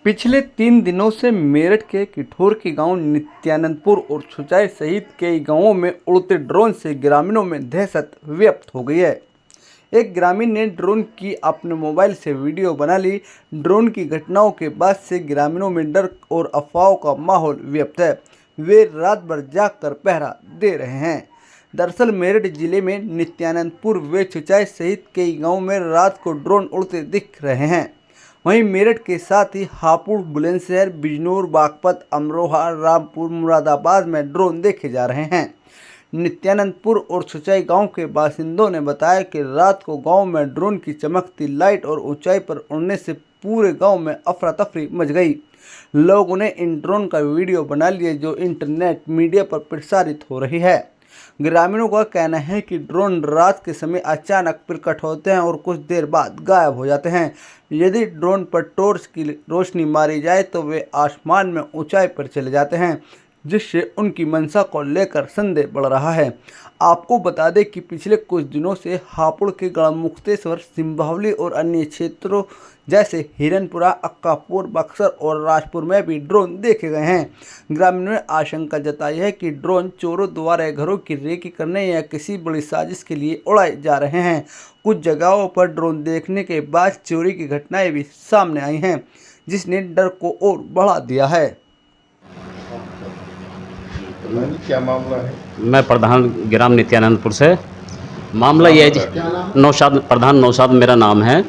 पिछले 3 दिनों से मेरठ के किठौर के गांव नित्यानंदपुर और छुचाई सहित कई गांवों में उड़ते ड्रोन से ग्रामीणों में दहशत व्यक्त हो गई है। एक ग्रामीण ने ड्रोन की अपने मोबाइल से वीडियो बना ली। ड्रोन की घटनाओं के बाद से ग्रामीणों में डर और अफवाहों का माहौल व्यक्त है। वे रात भर जागकर पहरा दे रहे हैं। दरअसल मेरठ जिले में नित्यानंदपुर व छुचाई सहित कई गाँवों में रात को ड्रोन उड़ते दिख रहे हैं। वहीं मेरठ के साथ ही हापुड़, बुलंदशहर, बिजनौर, बागपत, अमरोहा, रामपुर, मुरादाबाद में ड्रोन देखे जा रहे हैं। नित्यानंदपुर और छुचाई गांव के बासिंदों ने बताया कि रात को गांव में ड्रोन की चमकती लाइट और ऊंचाई पर उड़ने से पूरे गांव में अफरा तफरी मच गई। लोगों ने इन ड्रोन का वीडियो बना लिया जो इंटरनेट मीडिया पर प्रसारित हो रही है। ग्रामीणों का कहना है कि ड्रोन रात के समय अचानक प्रकट होते हैं और कुछ देर बाद गायब हो जाते हैं। यदि ड्रोन पर टॉर्च की रोशनी मारी जाए तो वे आसमान में ऊंचाई पर चले जाते हैं, जिससे उनकी मंशा को लेकर संदेह बढ़ रहा है। आपको बता दें कि पिछले कुछ दिनों से हापुड़ के गढ़मुक्तेश्वर, सिंभावली और अन्य क्षेत्रों जैसे हिरनपुरा, अक्कापुर, बक्सर और राजपुर में भी ड्रोन देखे गए हैं। ग्रामीणों ने आशंका जताई है कि ड्रोन चोरों द्वारा घरों की रेकी करने या किसी बड़ी साजिश के लिए उड़ाए जा रहे हैं। कुछ जगहों पर ड्रोन देखने के बाद चोरी की घटनाएं भी सामने आई हैं, जिसने डर को और बढ़ा दिया है। क्या मामला है? मैं प्रधान ग्राम नित्यानंदपुर से। मामला ये है जी, प्रधान नौशाद मेरा नाम है।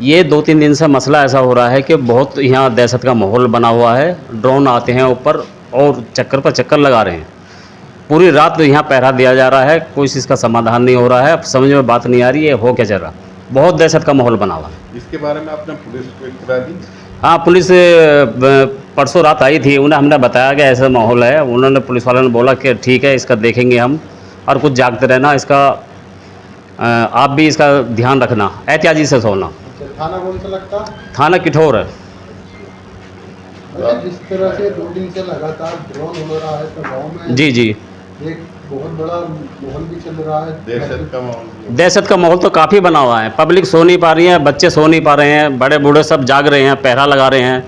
ये 2-3 दिन से मसला ऐसा हो रहा है कि बहुत यहाँ दहशत का माहौल बना हुआ है। ड्रोन आते हैं ऊपर और चक्कर पर चक्कर लगा रहे हैं। पूरी रात यहाँ पहरा दिया जा रहा है, कोई चीज़ का समाधान नहीं हो रहा है। अब समझ में बात नहीं आ रही है हो क्या चल रहा। बहुत दहशत का माहौल बना हुआ है। इसके बारे में आपने पुलिस को इत्तला दी? हाँ, पुलिस परसों रात आई थी। उन्हें हमने बताया कि ऐसा माहौल है। उन्होंने, पुलिस वालों ने बोला कि ठीक है, इसका देखेंगे हम और कुछ जागते रहना, इसका आप भी इसका ध्यान रखना, एहतियाती से सोना। थाना कौन सा लगता? थाना किठौर है। जिस तरह से 2 दिन से लगातार ड्रोन उड़ रहा है तो गाँव में जी एक बहुत बड़ा माहौल भी चल रहा है। दहशत का माहौल तो काफ़ी बना हुआ है। पब्लिक सो नहीं पा रही है, बच्चे सो नहीं पा रहे हैं, बड़े बूढ़े सब जाग रहे हैं, पहरा लगा रहे हैं।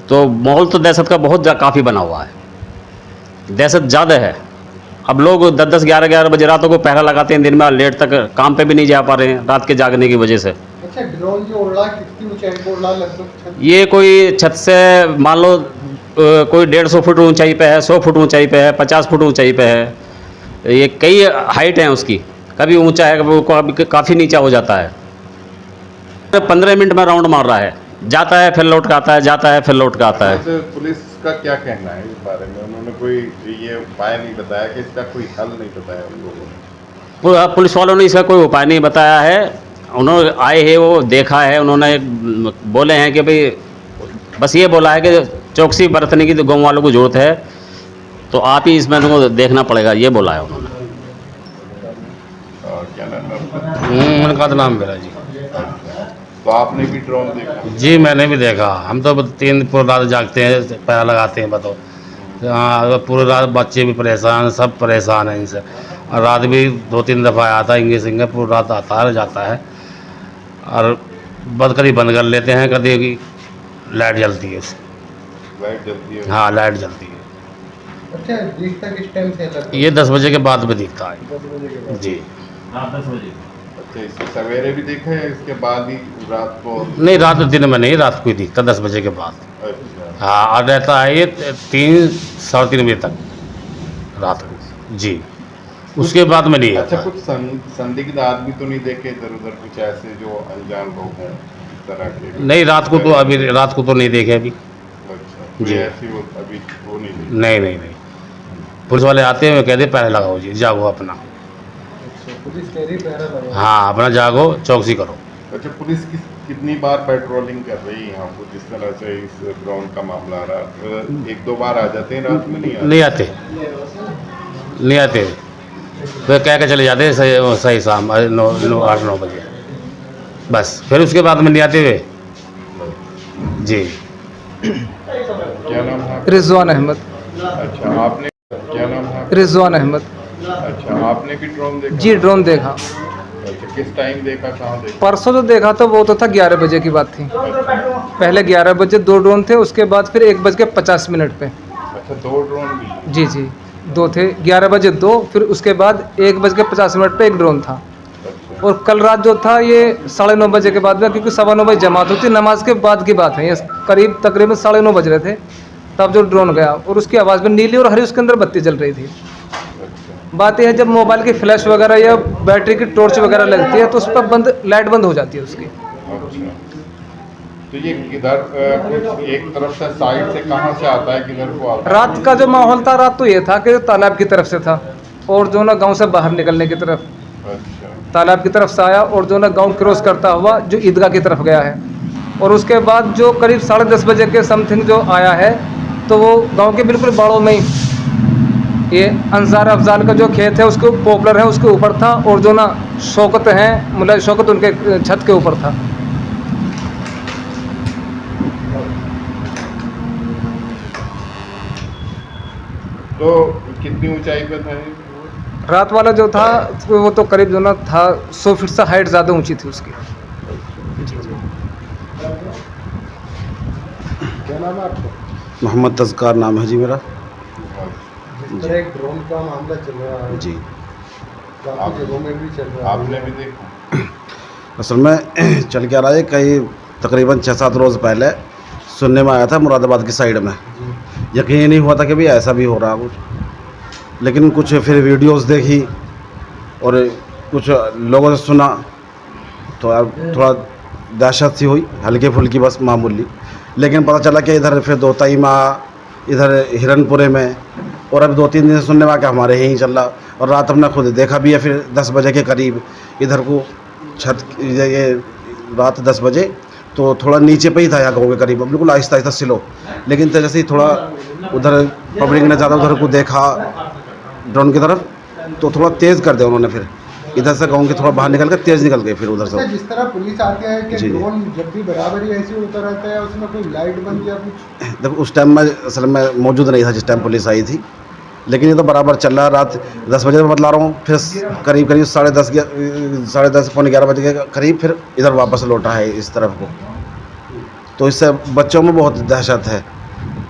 तो माहौल तो दहशत का बहुत काफ़ी बना हुआ है। दहशत ज़्यादा है। अब लोग 10-10, 11-11 बजे रातों को पहरा लगाते हैं, दिन में लेट तक काम पे भी नहीं जा पा रहे हैं रात के जागने की वजह से। अच्छा, ड्रोन जो उड़ रहा है कितनी ऊंचाई पर उड़ रहा है? लगभग ये कोई छत से मान लो कोई 150 फुट ऊंचाई पे है, 100 फुट ऊंचाई पे है, 50 फुट ऊंचाई पे है। ये कई हाइट हैं उसकी, कभी ऊंचा है, कभी काफ़ी नीचा हो जाता है। 15 मिनट में राउंड मार रहा है, जाता है फिर लौट का आता है, जाता है फिर लौट का आता है। तो पुलिस का क्या कहना है इस बारे में? उन्होंने कोई ये उपाय नहीं बताया कि इसका कोई हल नहीं बताया उन लोगों ने? पुलिस वालों ने इसका कोई उपाय नहीं बताया है। उन्होंने आए हैं, वो देखा है, उन्होंने बोले हैं कि भाई बस ये बोला है कि चौकसी बरतने की तो गाँव वालों को जरूरत है, तो आप ही इसमें तुमको देखना पड़ेगा, ये बोला है उन्होंने। क्या नाम है? उनका तो नाम मेरा जी। तो आपने भी ड्रोन देखा? जी मैंने भी देखा। हम तो पूरी रात जागते हैं, पैरा लगाते हैं, बताओ। हाँ, पूरी रात बच्चे भी परेशान, सब परेशान हैं इनसे। और रात भी 2-3 दफ़ा आता है, इंगे पूरी रात आता है जाता है। और कभी बंद कर लेते हैं, कभी लाइट जलती है। लाइट जलती है? हाँ, लाइट जलती है। अच्छा, दिखता किस टाइम से? ये 10 बजे के बाद भी दिखता है 10 बजे के बाद? जी। रात 10 बजे। अच्छा, इससे सवेरे भी देखा है, इसके बाद ही रात को? नहीं, रात दिन में नहीं, रात को ही दिखता 10 बजे के बाद। अच्छा। हाँ, और रहता है ये 3-3:30 बजे तक रात को जी। उसके बाद में नहीं। अच्छा, कुछ संदिग्ध आदमी तो नहीं देखे इधर उधर, कुछ ऐसे जो अनजान लोग हैं इस तरह के? नहीं, रात को तो नहीं देखे अभी। अच्छा, जी। ऐसी वो अभी वो नहीं देखे? नहीं। पुलिस वाले आते हैं, कहते पहरे लगाओ जी, जागो अपना। अच्छा, पुलिस कह रही पहरा लगाओ? हाँ, अपना जागो, चौकसी करो। अच्छा, पुलिस कितनी बार पेट्रोलिंग कर रही है यहाँ पर? जिस तरह से इस ड्रोन का मामला आ रहा, 1-2 बार आ जाते हैं रात में? नहीं आते। तो कह के चले जाते हैं सही शाम 8-9 बजे, बस। फिर उसके बाद में नहीं आते हुए जी। क्या नाम है? रिजवान अहमद। अच्छा, आपने क्या नाम है? रिजवान अहमद। अच्छा, आपने भी ड्रोन देखा? जी, ड्रोन देखा। अच्छा, किस टाइम देखा, कहाँ देखा? परसों जो देखा था वो तो था 11 बजे की बात थी। पहले 11 बजे 2 ड्रोन थे, उसके बाद फिर 1:50 पे। अच्छा, 2 ड्रोन भी? जी जी, 2 थे, 11 बजे 2, फिर उसके बाद 1:50 पे 1 ड्रोन था। अच्छा, और कल रात जो था ये 9:30 बजे के बाद में, क्योंकि 9:15 बजे जमात होती, नमाज के बाद की बात है ये, करीब तकरीबन 9:30 बज रहे थे तब जो ड्रोन गया, और उसकी आवाज़ में नीली और हरी उसके अंदर बत्ती जल रही थी। अच्छा। बात यह है जब मोबाइल की फ्लैश वगैरह या बैटरी की टॉर्च वगैरह लगती है तो उस पर लाइट बंद हो जाती है उसकी। अच्छा, तो ये किधर कुछ एक तरफ से, साइड से कहाँ से आता है, किधर को आता है? रात का जो माहौल था, रात तो ये था कि तालाब की तरफ से था, और जो ना गांव से बाहर निकलने की तरफ, अच्छा, तालाब की तरफ से आया, और जो ना गांव क्रॉस करता हुआ जो ईदगाह की तरफ गया है। और उसके बाद जो करीब 10:30 बजे के समथिंग जो आया है, तो वो गांव के बिल्कुल बाड़ों में ही, ये अंसार अफजाल का जो खेत है उसके पॉपुलर है उसके ऊपर था, और जो ना शौकत हैं, मतलब शौकत उनके छत के ऊपर था। तो कितनी ऊंचाई पे था ये? रात वाला जो था वो तो करीब जो ना था 100 फीट से हाइट ज़्यादा ऊंची थी उसकी। क्या नाम है आपका? मोहम्मद तज़कार नाम है जी मेरा। एक ड्रोन का मामला चल रहा है, जी, काफी जगहों में भी चल रहा है। आपने भी देखा? असल में चल क्या रहा है, कई तकरीबन 6-7 रोज़ पहले सुनने में आया था मुरादाबाद की साइड में, यकीन ही नहीं हुआ था कि भाई ऐसा भी हो रहा कुछ, लेकिन कुछ फिर वीडियोस देखी और कुछ लोगों से सुना तो अब थोड़ा दहशत सी हुई, हल्की फुल्की बस मामूली। लेकिन पता चला कि इधर फिर दोताई माँ, इधर हिरनपुरे में, और अब 2-3 दिन से सुनने में आ कि हमारे यहीं चल रहा। और रात हमने खुद देखा भी है, फिर 10 बजे के करीब इधर को छत, ये रात 10 बजे तो थोड़ा नीचे पे ही था यहाँ गाँव के करीब, बिल्कुल आहिस्ता आहिस्ता स्लो, लेकिन तो जैसे ही थोड़ा उधर पब्लिक ने ज़्यादा उधर को देखा ड्रोन की तरफ, तो थोड़ा तेज़ कर दिया उन्होंने, फिर इधर से गाँव के थोड़ा बाहर निकल कर तेज़ निकल गए फिर उधर से। जिस तरह पुलिस आती है कि जी, जी। ड्रोन जब भी बराबर ही ऐसे उड़ता रहता है, उसमें कोई लाइट बंद या कुछ? देखो उस टाइम में असल में मौजूद नहीं था जिस टाइम पुलिस आई थी, लेकिन ये तो बराबर चल रहा है। रात 10 बजे मैं बतला रहा हूँ, फिर करीब 10:30 पौने 11 बजे के करीब फिर इधर वापस लौटा है इस तरफ को। तो इससे बच्चों में बहुत दहशत है।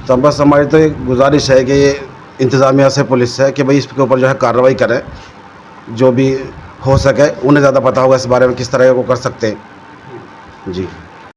तो बस हमारी तो एक गुजारिश है कि ये इंतज़ामिया से, पुलिस से, कि भाई इसके ऊपर जो है कार्रवाई करें, जो भी हो सके। उन्हें ज़्यादा पता होगा इस बारे में किस तरह को कर सकते हैं। जी।